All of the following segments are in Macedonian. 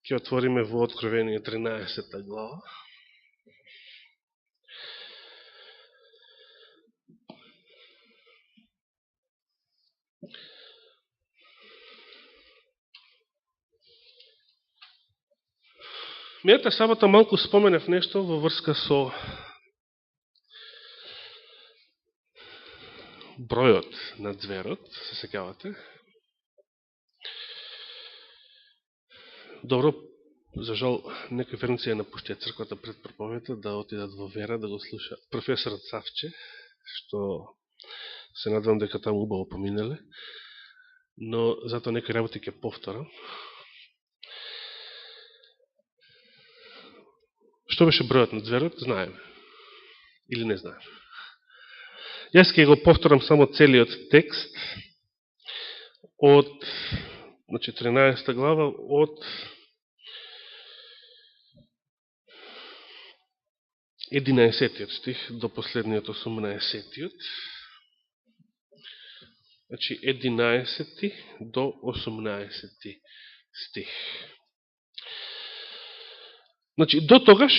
Ќе отвориме во Откровение 13 глава. Мејата сабота малку споменав нешто во врска со бројот на зверот, се сеќавате. Добро, за жал, некои верници ја напуштија црквата пред проповедта да отидат во вера, да го слуша професорот Савче, што се надвам дека таму убаво поминале, но затоа некои работи ќе повторам. Што беше бројот на зверот, знаеме. Или не знаеме. Јас ќе го повторам само целиот текст од 14 глава, од 11 стих до последниот 18. 11 до 18 стих. До тогаш,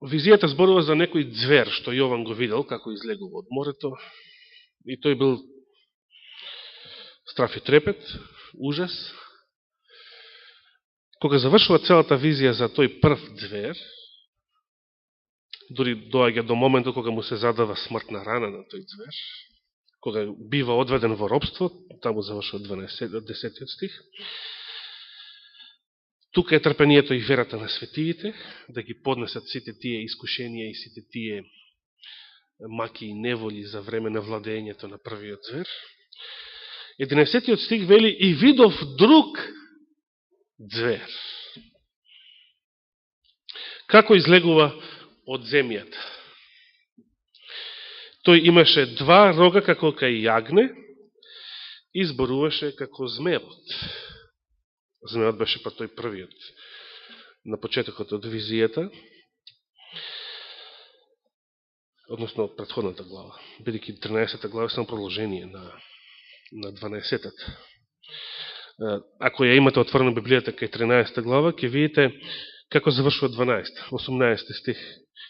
визијата зборува за некој звер, што Јован го видел, како излегува од морето, и тој бил страф и трепет, ужас. Кога завршува целата визија за тој прв звер, дури доаѓа до моментот кога му се задава смртна рана на тој звер, кога бива одведен во робство, таму завршува 10 стих, тука е трпението и верата на светиите, да ги поднесат сите тие искушенија и сите тие маки и неволи за време на владењето на првиот звер. 11 стих вели: и видов друг звер. Како излегува од земјата? Тој имаше два рога како кај јагне и зборуваше како змевот. Змеот беше па тој првиот на почетокот од визијата, односно од претходната глава, бидејќи 13 глава е само продолжение на 12-та. Ако ја имате отворена Библијата кај 13 глава, ќе видите како завршува 12, 18 стих.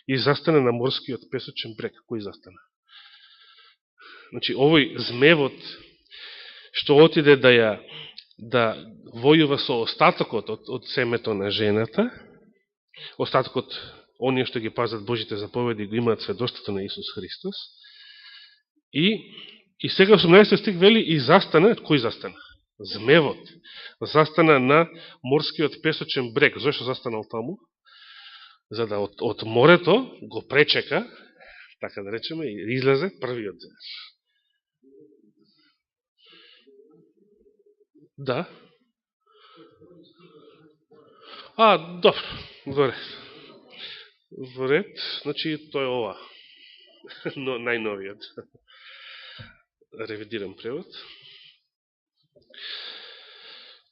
И застане на морскиот песочен брег. Кој застане? Значи, овој змевот што отиде да војува со остатокот од семето на жената, остатокот, оние што ги пазат Божите заповеди, го имаат сведоштвото на Исус Христос. И сега 18 стих вели: и застана, кој застана? Змевот. Застана на морскиот песочен брег. Зошто застанал таму? За да од морето го пречека, така да речеме, и излезе првиот звер. Да. Добро. Во ред. Значи, тој е ова. Но најновиот. Ревидиран превод.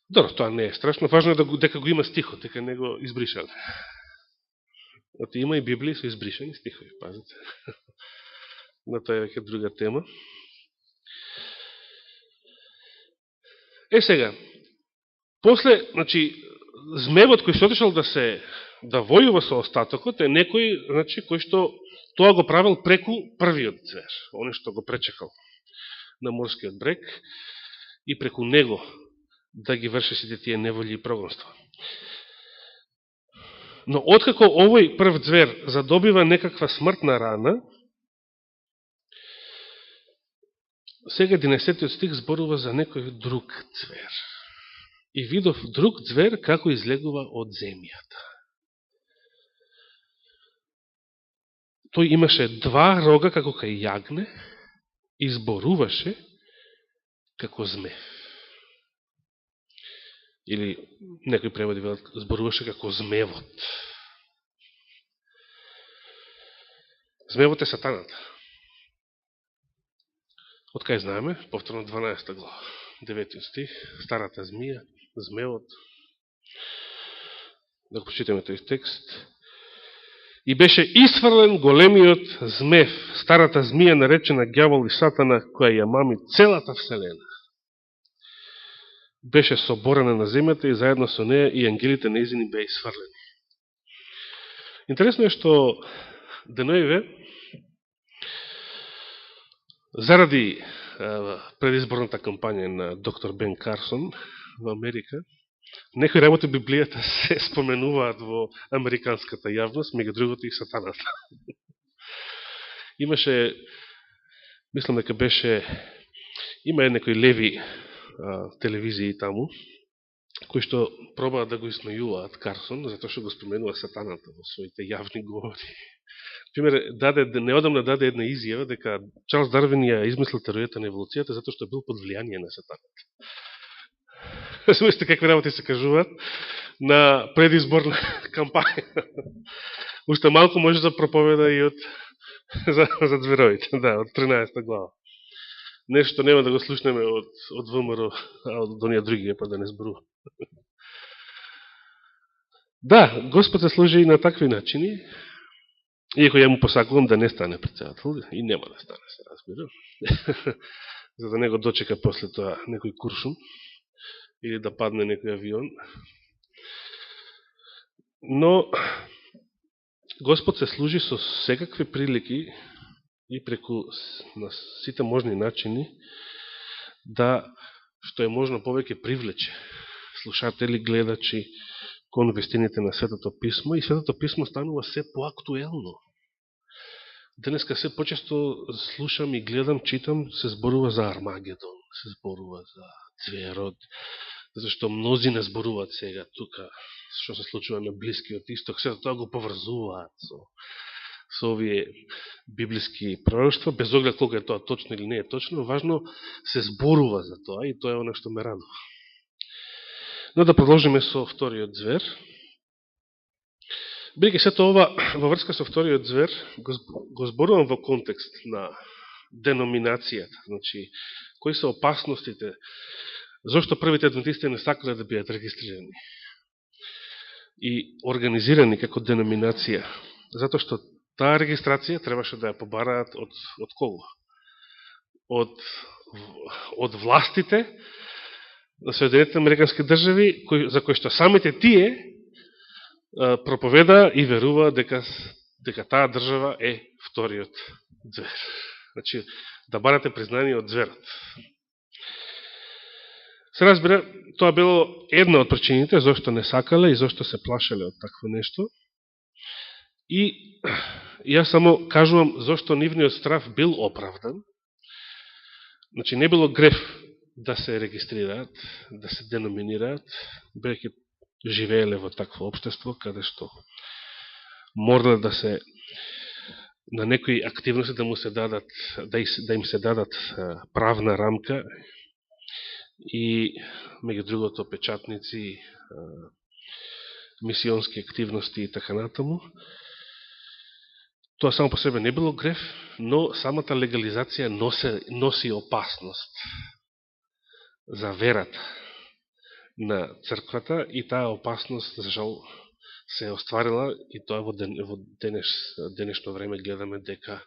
Добро, тоа не е страшно. Важно е дека го има стихот, дека не го избришале. Оти има и Библии со избришани стихови, пазите. Но тоа е веќе друга тема. Сега, после, значи, змевот кој што отишел да војува со остатокот е некој, значи, кој што тоа го правил преку првиот звер, оне што го пречекал на морскиот брег и преку него да ги врши сите тие неволи и прогонства. Но откако овој прв звер задобива некаква смртна рана, сега 11 стих зборува за некој друг звер. И видов друг звер како излегува од земјата. Тој имаше два рога како кај јагне и зборуваше како змев. Или некој преводи велат зборуваше како змевот. Змевот е сатаната. Од кај знаеме? Повторно 12 глава, 9 стих, старата змија, змевот. Да го почитаме тој текст. И беше исфрлен големиот змев, старата змија наречена ѓавол и сатана, која ја мами целата вселена. беше соборена на земјата и заедно со неја и ангелите нејзини беа исфрлени. Интересно е што деноиве, заради предизборната кампања на доктор Бен Карсон во Америка, некои работи Библијата се споменуваат во американската јавност, меѓу другото и сатаната. Имаше, мислам дека беше, има некои леви телевизии таму, кои што пробаат да го исмејуваат Карсон, затоа што го споменува сатаната во своите јавни говори. Пример, неодамна даде една изјава дека Чарлс Дарвин ја измислил теоријата на еволуцијата затоа што бил под влијание на сатаната. Смислите какви работи се кажуваат на предизборна кампања. Уште малку може да проповеда и за зверовите, да, од 13 глава. Нешто нема да го слушнеме од ВМРО, а од оние други, па да не зборува. Да, Господ се служи и на такви начини, иако ја му посакувам да не стане председател, и нема да стане, се разбира, за да не го дочека после тоа некој куршум, или да падне некој авион. Но Господ се служи со секакви прилики и преку на сите можни начини да, што е можно повеќе привлече слушатели, гледачи кон вистините на Светото Писмо, и Светото Писмо станува се поактуелно. Денеска се почесто слушам и гледам, читам, се зборува за Армагедон, се зборува за Цверот, зашто мнози не зборуваат сега тука, што се случува на Блискиот Исток, се тоа го поврзуваат со овие библиски пророќства, без оглед колко е тоа точно или не е точно, важно се зборува за тоа и тоа е оно што ме радува. Но да продолжиме со вториот звер. Бидејќи сето ова во врска со вториот звер го зборувам во контекст на деноминацијата, значи кои се опасностите, зашто првите адвентисти не сакале да бидат регистрирани и организирани како деноминација, затоа што таа регистрација требаше да ја побараат од кого? Од властите на Соединетите Американски држави, за кои што самите тие проповеда и верува дека таа држава е вториот звер. Значи, да барате признание од зверот. Се разбира, тоа било една од причините зашто не сакале и зашто се плашеле од такво нешто. И јас само кажувам зашто нивниот страв бил оправдан. Значи, не било греф да се регистрираат, да се деноминираат, бејќи живееле во такво општество, каде што морале да се на некои активности да му се дадат, да им се дадат правна рамка и меѓу другото печатници, мисионски активности и така натаму. Тоа само по себе не било греф, но самата легализација носи опасност за верата на црквата и таа опасност, за жал, се остварила и тоа во денешно време гледаме дека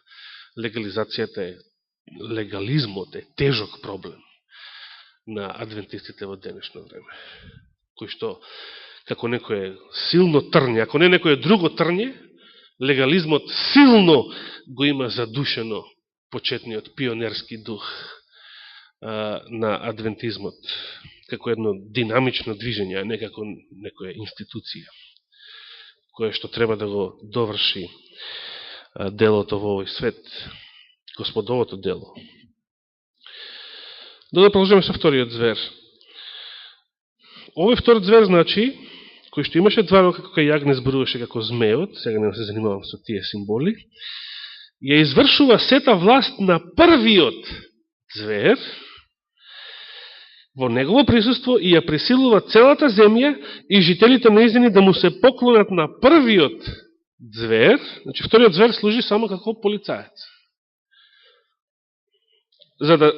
легализмот е тежок проблем на адвентистите во денешно време, кој што како некој силно трње, ако не некој друго трње, легализмот силно го има задушено почетниот пионерски дух на адвентизмот, како едно динамично движење, а не како некоја институција, која што треба да го доврши делото во овој свет, Господовото дело. Да продолжиме со вториот звер. Овој вториот звер, значи, кој што имаше два рока како јагне, зборуваше како змеот, сега не се занимавам со тие символи, ја извршува сета власт на првиот звер, во негово присуство и ја присилува целата земја и жителите нејзини да му се поклонат на првиот звер. Значи, вториот звер служи само како полицаец. За да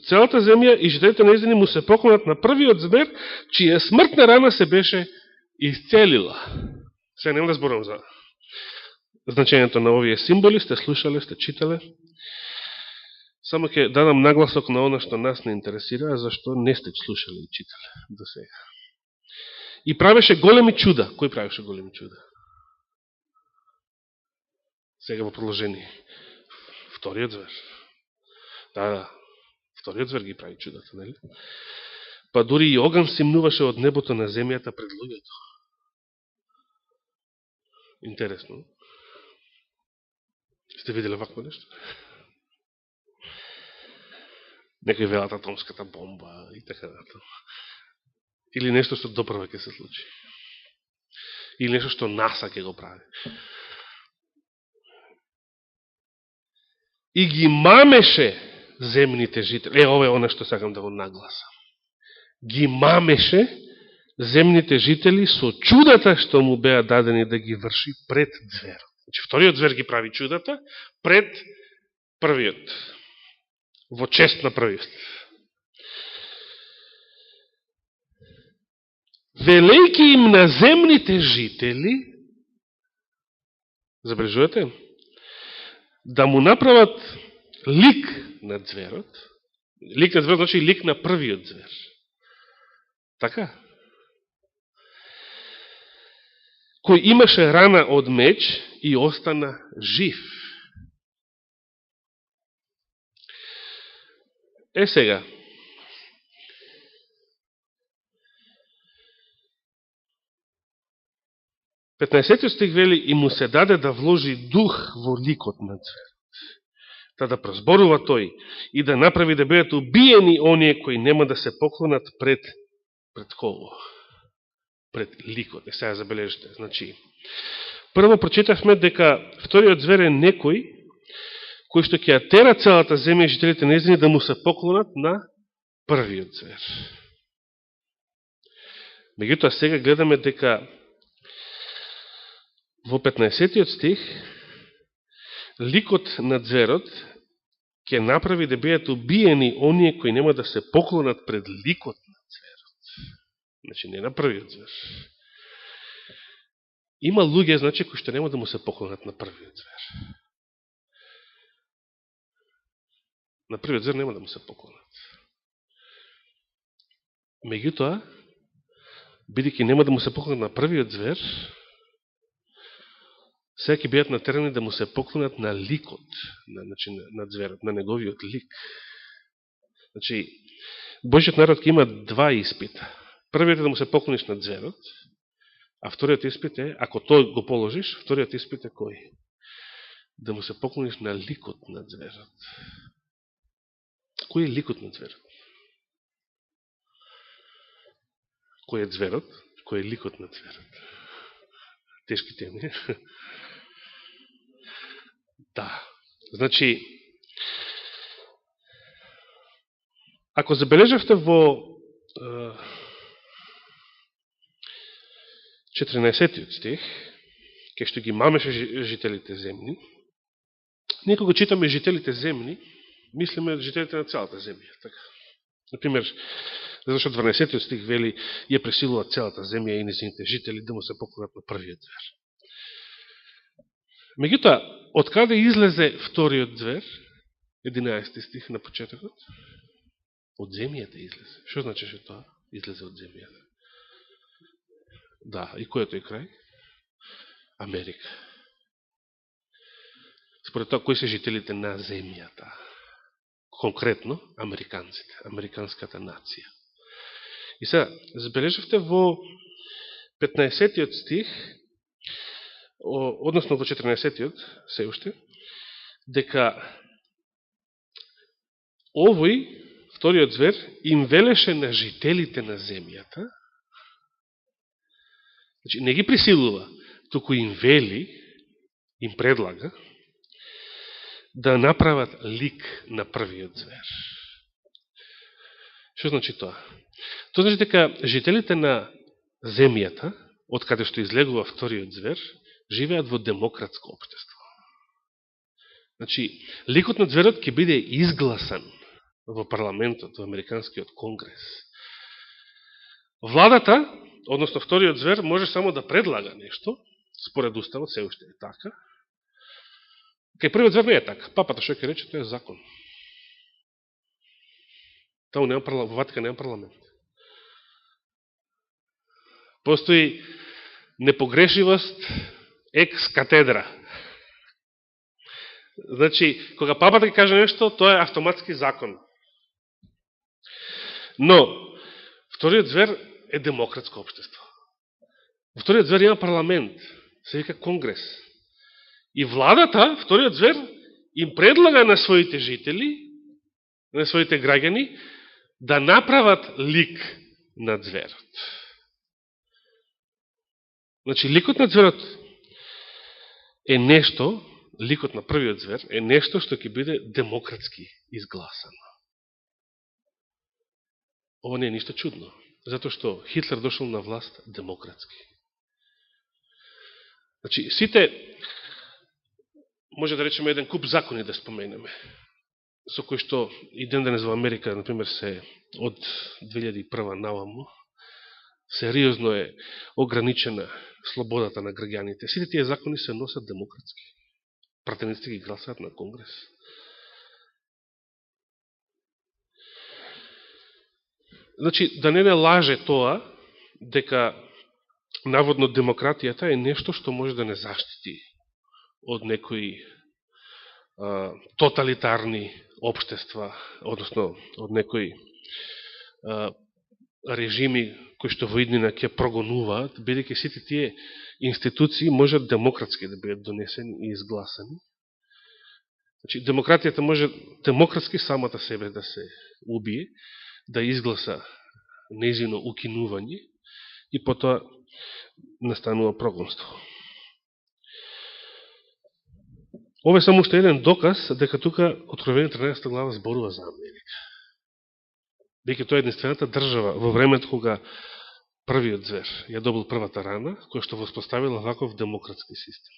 целата земја и жителите нејзини му се поклонат на првиот звер, чија смртна рана се беше исцелила. Сега нема да зборам за значењето на овие символи, сте слушале, сте читале. Само ќе дадам нагласок на оно што нас не интересира, зашто не сте слушали и читали до сега. И правеше големи чуда. Кој правеше големи чуда? Сега во продолжение. Вториот звер. Да, вториот звер ги прави чудата, нели? Па дури и оган симнуваше од небото на земјата пред луѓето. Интересно. Сте видели вакво нешто? Некој велат атомската бомба и така натаму. Или нешто што допрва ќе се случи. Или нешто што НАСА ќе го прави. И ги мамеше земните жители. Ова е оно што сакам да го нагласам. Ги мамеше земните жители со чудата што му беа дадени да ги врши пред зверот. Значи, вториот звер ги прави чудата пред првиот. Во чест на првиот. Велејки им на земните жители, забележувате, да му направат лик на зверот. Лик на зверот значи лик на првиот звер. Така? Кој имаше рана од меч и остана жив. Сега, петнаесетиот стих вели и му се даде да вложи дух во ликот на зверот. Та да прозборува тој и да направи да бидат убиени оние кои нема да се поклонат пред кого? Пред ликот. Сега забележите. Значи, прво прочитавме дека вториот звер е некој кој што ќе ја тера целата земја и жителите нејзини да му се поклонат на првиот звер. Меѓутоа сега гледаме дека во 15-тиот стих ликот на зверот ќе направи да бидат убиени оние кои нема да се поклонат пред ликот на зверот. Значи не на првиот звер. Има луѓе, значи, кои што нема да му се поклонат на првиот звер. На првиот звер нема да му се поклонат. Меѓутоа, бидејќи нема да му се поклонат на првиот звер, сега ќе бидат натерани да му се поклонат на ликот, значи, на зверот, на неговиот лик. Значи, Божиот народ ќе има два испита. Првиот е да му се поклониш на зверот, а вториот испит е, ако тој го положиш, вториот испит е кој? Да му се поклониш на ликот на зверот. Кој е ликот на зверот? Кој е зверот? Кој е ликот на зверот? Тешки теми. Да. Значи, ако забележавте во 14-тиот стих, кај што ги мамеше жителите земни, некој го читаме жителите земни, мислиме жителите на цялата земја. Така. Например, зашто 12-тиот стих вели ја пресилува целата земја и незините жители да му се поклонат на првиот звер. Меѓутоа, од каде излезе вториот звер, 11 стих на почетокот? Од земјата излезе. Што значеше тоа? Излезе од земјата. Да, и кој е тој крај? Америка. Според тоа, кои се жителите на земјата? Конкретно, американците, американската нација. И сега, забележавте во 15-тиот стих, односно во 14-тиот, се уште, дека овој, вториот звер, им велеше на жителите на земјата, значи не ги присилува, туку им вели, им предлага, да направат лик на првиот звер. Што значи тоа? Тоа значи дека жителите на земјата, од каде што излегува вториот звер, живеат во демократско општество. Значи, ликот на зверот ќе биде изгласан во парламентот, во Американскиот конгрес. Владата, односно вториот звер, може само да предлага нешто, според уставот, се уште е така. Кај првиот звер не е така. Папата што ќе рече, тоа е закон. Таму во Ватикан нема парламент. Постои непогрешивост екс катедра. Значи, кога папата ќе каже нешто, тоа е автоматски закон. Но, вториот звер е демократско општество. Во вториот звер има парламент, се вика Конгрес. И владата, вториот звер, им предлага на своите жители, на своите граѓани, да направат лик на зверот. Значи, ликот на зверот е нешто, ликот на првиот звер е нешто што ќе биде демократски изгласано. Ова не е ништо чудно, затоа што Хитлер дошол на власт демократски. Значи, сите, може да речеме еден куп закони да споменеме, со кои што и ден денес во Америка, например, се од 2001 наваму, сериозно е ограничена слободата на граѓаните. Сите тие закони се носат демократски. Пратениците ги гласаат на Конгрес. Значи, да не лаже тоа, дека наводно демократијата е нешто што може да не заштити од некои тоталитарни општества, односно од некои режими кои што во иднина ќе прогонуваат, бидејќи сите тие институции можат демократски да бидат донесени и изгласани. Значи, демократијата може демократски самата себе да се убие, да изгласа нејзино укинување и потоа настанува прогонство. Ова е само уште еден доказ дека тука Откровение 13 глава зборува за Америка. Бејќи тоа е единствената држава во времето кога првиот звер ја добил првата рана, која што воспоставила ваков демократски систем.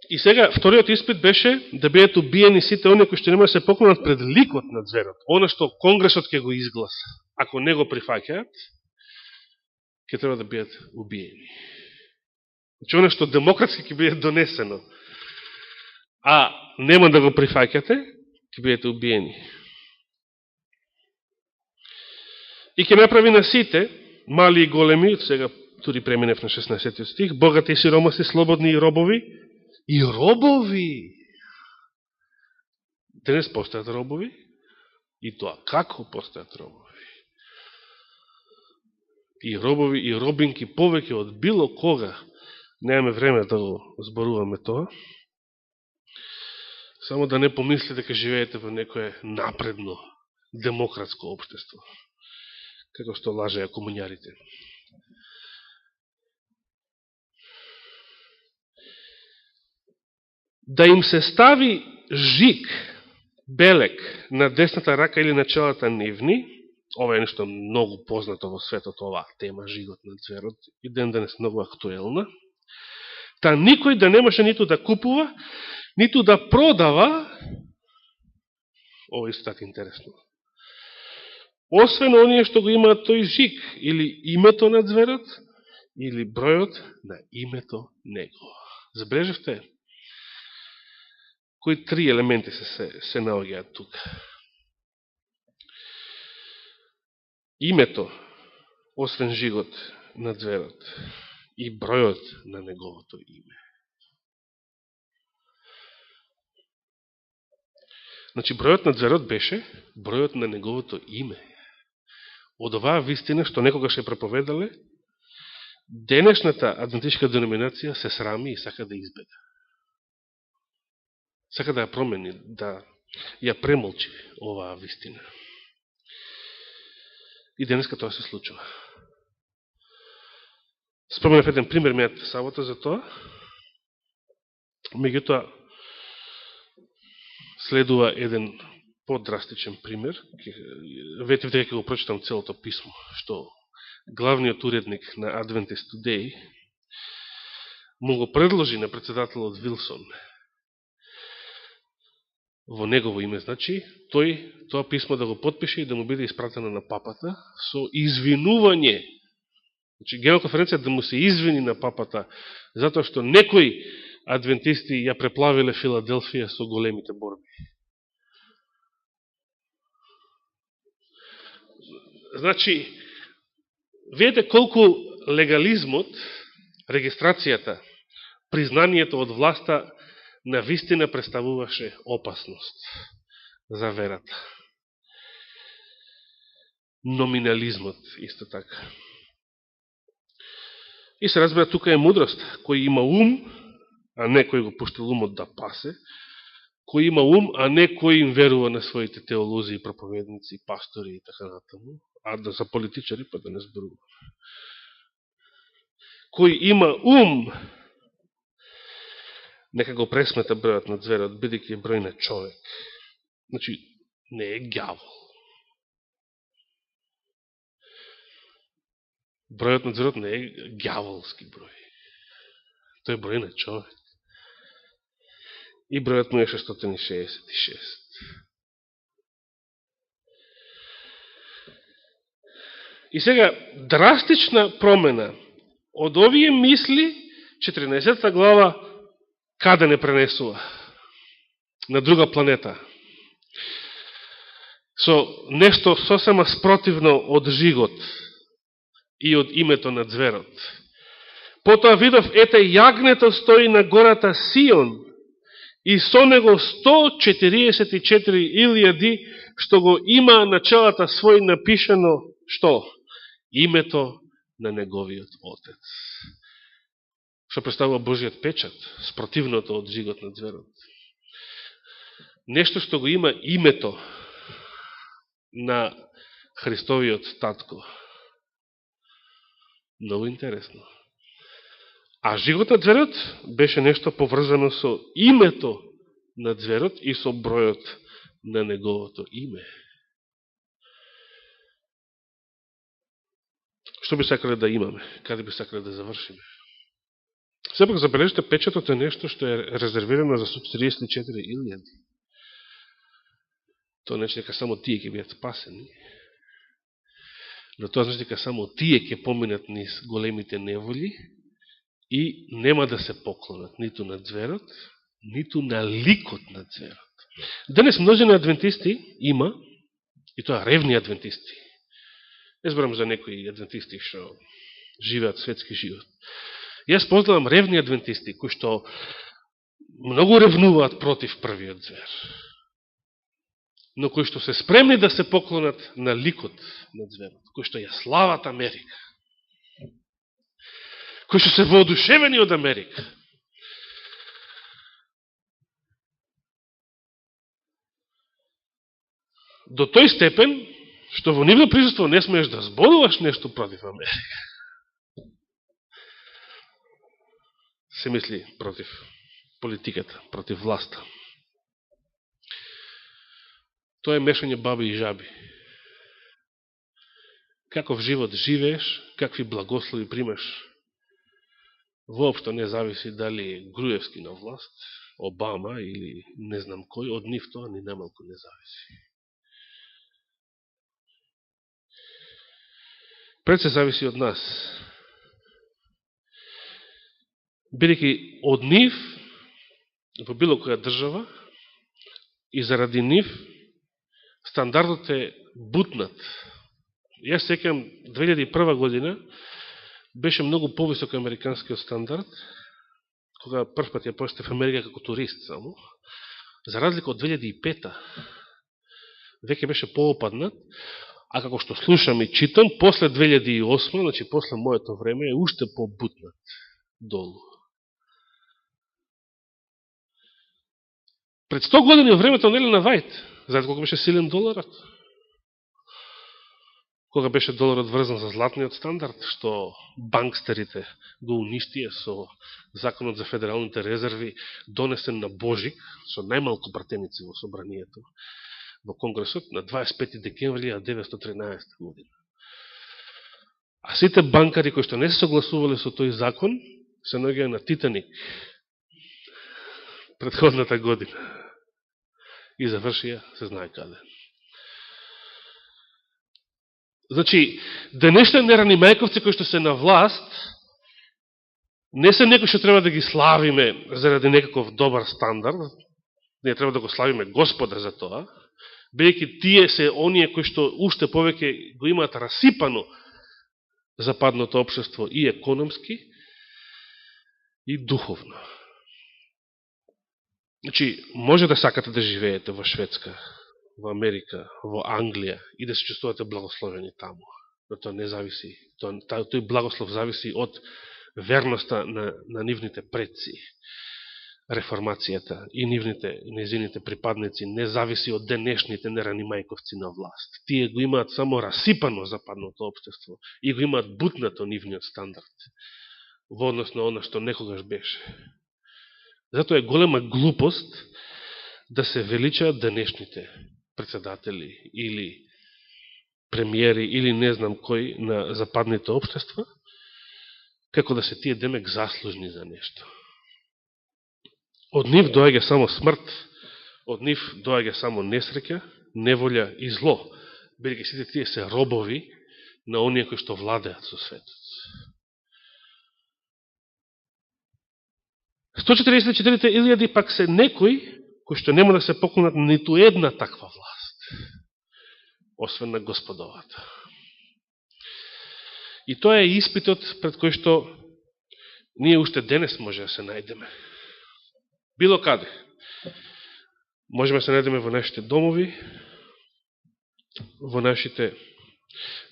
И сега, вториот испит беше да бидат убиени сите оние кои што нема да се поклонат пред ликот на зверот. Оно што Конгресот ќе го изгласа. Ако не го прифаќаат, ќе треба да бидат убиени. Значи, оно што демократски ќе биде донесено, а нема да го прифаќате, ќе бидете убиени. И ќе направи на сите, мали и големи, сега туди преминев на 16 стих, богати и сиромаси, слободни и робови, и робови. Денес постојат робови, и тоа како постојат робови. И робови, и робинки, повеќе од било кога. Немаме време да го зборуваме тоа. Само да не помисли дека живеете во некое напредно, демократско општество, како што лажеа комуњарите. Да им се стави жик, белек, на десната рака или на челата нивни, ова е нешто многу познато во светот, оваа тема, жигот на зверот, и ден денес многу актуелна, та никој да не може ниту да купува, ниту да продава, ова исто така интересно, освен оние што го имаат тој жик, или името на зверот, или бројот на името него. Забележавте? Кои три елементи се наоѓаат тука? Името, освен жигот на зверот, и бројот на неговото име. Значи, бројот на зверот беше бројот на неговото име. Од оваа вистина што некогаш е проповедале, денешната адвентистичка деноминација се срами и сака да избега. Сака да ја промени, да ја премолчи оваа вистина. И денеска тоа се случува. Споменав еден пример мејата сабота за тоа. Меѓутоа, следува еден подрастичен пример. Ветив дека ќе го прочитам целото писмо, што главниот уредник на Adventist Today му го предложи на председателот Вилсон во негово име, значи, тој тоа писмо да го подпише и да му биде испратено на папата со извинување. Значи, Генерална конференција да му се извини на папата затоа што некои адвентисти ја преплавиле Филаделфија со големите борби. Значи, видите колку легализмот, регистрацијата, признанието од власта на вистина представуваше опасност за верата. Номинализмот исто така. И се разбира, тука е мудрост. Кој има ум, а не кој го пуштил умот да пасе, кој има ум, а не кој им верува на своите теолози, проповедници, пастори и така натаму, а да за политичари па да не зборува. Кој има ум, нека го пресмета бројот на зверот, бидејќи е број на човек. Значи, не е ѓавол. Бројот на зверот не е ѓаволски број. Тој е број на човек. И бројот му е 666. И сега, драстична промена од овие мисли, 14 глава, каде не пренесува? На друга планета. Со нешто сосема спротивно од жигот и од името на зверот. Потоа видов, ете, јагнето стои на гората Сион и со него 144,000, што го има на челата свој напишано, што? Името на неговиот Отец. Што представува Божиот печат, спротивното од жигот на зверот. Нешто што го има името на Христовиот татко. Много интересно. А жигот на зверот беше нешто поврзано со името на зверот и со бројот на неговото име. Што би сакале да имаме? Каде би сакале да завршиме? Сепак забележите, печатот е нешто што е резервирано за 144,000. Тоа не дека само тие ќе бидат спасени, но тоа значи дека само тие ќе поминат низ големите неволи и нема да се поклонат ниту на зверот, ниту на ликот на зверот. Денес множина адвентисти има, и тоа ревни адвентисти. Не зборам за некои адвентисти што живеат светски живот. Јас познавам ревни адвентисти, кои што многу ревнуваат против првиот звер, но кои што се спремни да се поклонат на ликот на зверот, кои што ја слават Америка, кои што се воодушевени од Америка. До тој степен, што во нивно присуство не смееш да зборуваш нешто против Америка. Се мисли против политиката, против власта. Тоа е мешање баби и жаби. Каков живот живееш, какви благослови примаш, воопшто не зависи дали Груевски на власт, Обама или не знам кој, од нив тоа ни намалку не зависи. Пред се зависи од нас. Бидејќи од нив, во било која држава, и заради нив, стандардот е бутнат. Јас секам 2001 година беше многу повисок американскиот стандард, кога прв пат ја посетив Америка како турист само, за разлика од 2005 веќе беше поопаднат, а како што слушам и читам, после 2008, значи после моето време, е уште побутнат долу. Пред 100 години во времето на Елена Вајт, знаете колко беше силен доларот? Кога беше доларот врзан за златниот стандард, што банкстерите го уништија со законот за федералните резерви, донесен на Божик, со најмалку пратеници во собранието, во Конгресот на 25 декември 1913 година. А сите банкари кои што не се согласувале со тој закон, се наоѓаја на Титаник предходната година и завршија се знае каде. Значи, денешните нерани мајковци кои што се на власт, не се некои што треба да ги славиме заради некаков добар стандард, не треба да го славиме Господа за тоа, Бидејќи тие се оние кои што уште повеќе го имаат расипано западното општество и економски, и духовно. Значи, може да сакате да живеете во Шведска, во Америка, во Англија и да се чувствувате благословени таму. Но тоа не зависи. Тој благослов зависи од верноста на нивните предци. Реформацијата и незините припадници не зависи од денешните нерани мајковци на власт. Тие го имаат само расипано западното општество и го имаат бутнато нивниот стандард во однос на оно што некогаш беше. Затоа е голема глупост да се величаат денешните председатели или премиери или не знам кој на западните општества, како да се тие демек заслужни за нешто. Од нив доаѓа само смрт, од нив доаѓа само несреќа, неволја и зло, бидејќи сите тие се робови на оние кои што владеат со светот. 144.000 пак се некои кои што нема да се поклонат ниту една таква власт, освен на Господовата. И тоа е испитот пред кој што ние уште денес може да се најдеме. Било каде. Можеме да се најдеме во нашите домови, во нашите...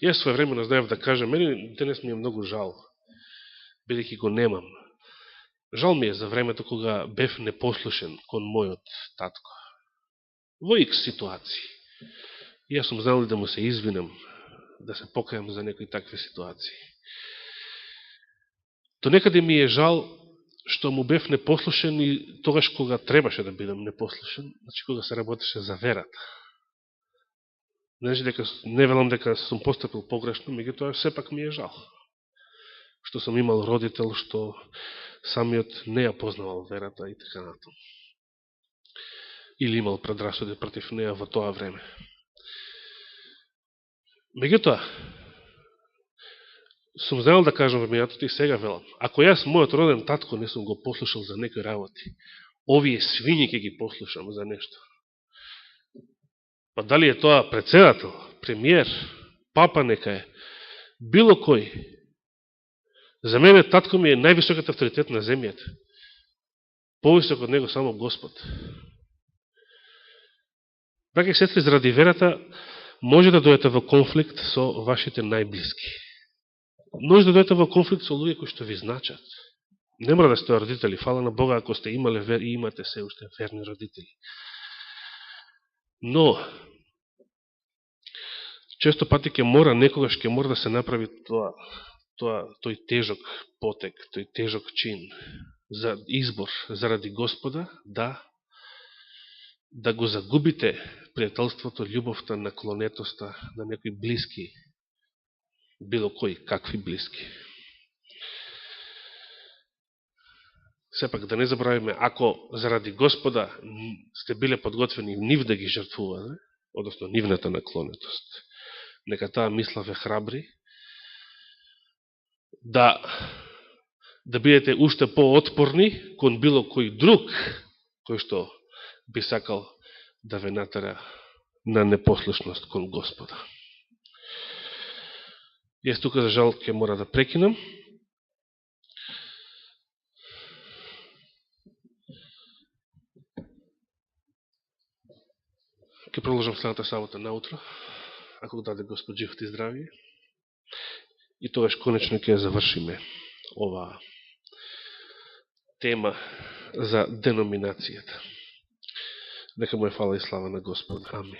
Јас своевремено знаев да кажам, мене денес ми е многу жал, бидејќи го немам. Жал ми е за времето кога бев непослушен кон мојот татко. Во икс ситуации. И јас сум знал да му се извинам, да се покајам за некои такви ситуации. То некаде ми е жал што му бев непослушен и тогаш кога требаше да бидам непослушен, значи кога се работеше за верата. Не велам дека сум постапил погрешно, меѓутоа сепак ми е жал. Што сум имал родител што самиот не ја познавал верата и така натаму. Или имал предрасуди против неја во тоа време. Меѓутоа, сум знаел да кажам во минатото и сега велам. Ако јас, мојот роден татко, не сум го послушал за некои работи, овие свињи ќе ги послушам за нешто. Па дали е тоа председател, премиер, папа нека е, било кој. За мене татко ми е највисоката авторитет на земјата. Повисок од него само Господ. Браќа и сестри, заради верата може да дојдете во конфликт со вашите најблиски. Може да дојдете во конфликт со луѓе кои што ви значат. Не мора да сте родители, фала на Бога ако сте имале вер и имате се уште верни родители. Но често пати некогаш ќе мора да се направи тој тежок потек, тој тежок чин за избор заради Господа, да го загубите пријателството, љубовта, наклонетоста на некои блиски, било кои, какви блиски. Сепак да не забравиме, ако заради Господа сте биле подготвени нив да ги жртвувате, односно нивната наклонетост, нека таа мисла ве храбри, да бидете уште поотпорни кон било кој друг, кој што би сакал да ве натера на непослушност кон Господа. Јас тука за жал ќе мора да прекинам. Ќе продолжам следната сабота наутро, ако даде Господ живот и здравие. И тогаш конечно ќе завршиме оваа тема за деноминацијата. Нека му е фала и слава на Господ. Амин.